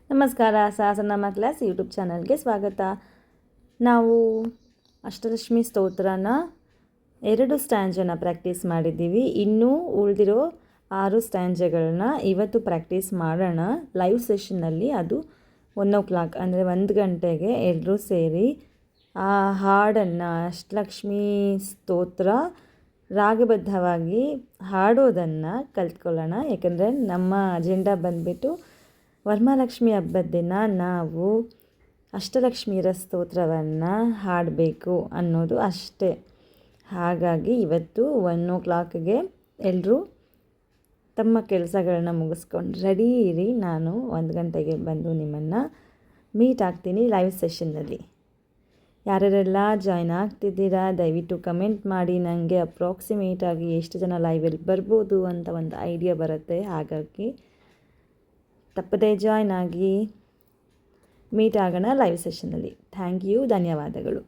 ನಮಸ್ಕಾರ. ಸಹಸ್ರನಾಮ class YouTube ಚಾನಲ್ಗೆ ಸ್ವಾಗತ. ನಾವು ಅಷ್ಟಲಕ್ಷ್ಮಿ ಸ್ತೋತ್ರನ 2 ಸ್ಟ್ಯಾಂಜನ ಪ್ರಾಕ್ಟೀಸ್ ಮಾಡಿದ್ದೀವಿ. ಇನ್ನೂ ಉಳಿದಿರೋ 6 ಸ್ಟ್ಯಾಂಜಗಳನ್ನ ಇವತ್ತು ಪ್ರಾಕ್ಟೀಸ್ ಮಾಡೋಣ. ಲೈವ್ ಸೆಷನ್ನಲ್ಲಿ ಅದು 1:00 ಅಂದರೆ 1 ಗಂಟೆಗೆ ಎಲ್ಲರೂ ಸೇರಿ ಆ ಹಾಡನ್ನು ಅಷ್ಟಲಕ್ಷ್ಮಿ ಸ್ತೋತ್ರ ರಾಗಬದ್ಧವಾಗಿ ಹಾಡೋದನ್ನು ಕಲ್ತ್ಕೊಳ್ಳೋಣ. ಯಾಕಂದರೆ ನಮ್ಮ ಅಜೆಂಡಾ ಬಂದುಬಿಟ್ಟು ವರಮಹಾಲಕ್ಷ್ಮಿ ಹಬ್ಬದ ದಿನ ನಾವು ಅಷ್ಟಲಕ್ಷ್ಮಿಯರ ಸ್ತೋತ್ರವನ್ನು ಹಾಡಬೇಕು ಅನ್ನೋದು ಅಷ್ಟೇ. ಹಾಗಾಗಿ ಇವತ್ತು 1:00ಗೆ ಎಲ್ಲರೂ ತಮ್ಮ ಕೆಲಸಗಳನ್ನ ಮುಗಿಸ್ಕೊಂಡು ರೆಡಿ ಇರಿ. ನಾನು 1 ಗಂಟೆಗೆ ಬಂದು ನಿಮ್ಮನ್ನು ಮೀಟ್ ಆಗ್ತೀನಿ ಲೈವ್ ಸೆಷನ್ನಲ್ಲಿ. ಯಾರ್ಯಾರೆಲ್ಲ ಜಾಯ್ನ್ ಆಗ್ತಿದ್ದೀರಾ ದಯವಿಟ್ಟು ಕಮೆಂಟ್ ಮಾಡಿ. ನನಗೆ ಅಪ್ರಾಕ್ಸಿಮೇಟಾಗಿ ಎಷ್ಟು ಜನ ಲೈವಲ್ಲಿ ಬರ್ಬೋದು ಅಂತ ಒಂದು ಐಡಿಯಾ ಬರುತ್ತೆ. ಹಾಗಾಗಿ ತಪ್ಪದೇ ಜಾಯ್ನ್ ಆಗಿ ಮೀಟ್ ಆಗೋಣ ಲೈವ್ ಸೆಷನ್ನಲ್ಲಿ. ಥ್ಯಾಂಕ್ ಯು, ಧನ್ಯವಾದಗಳು.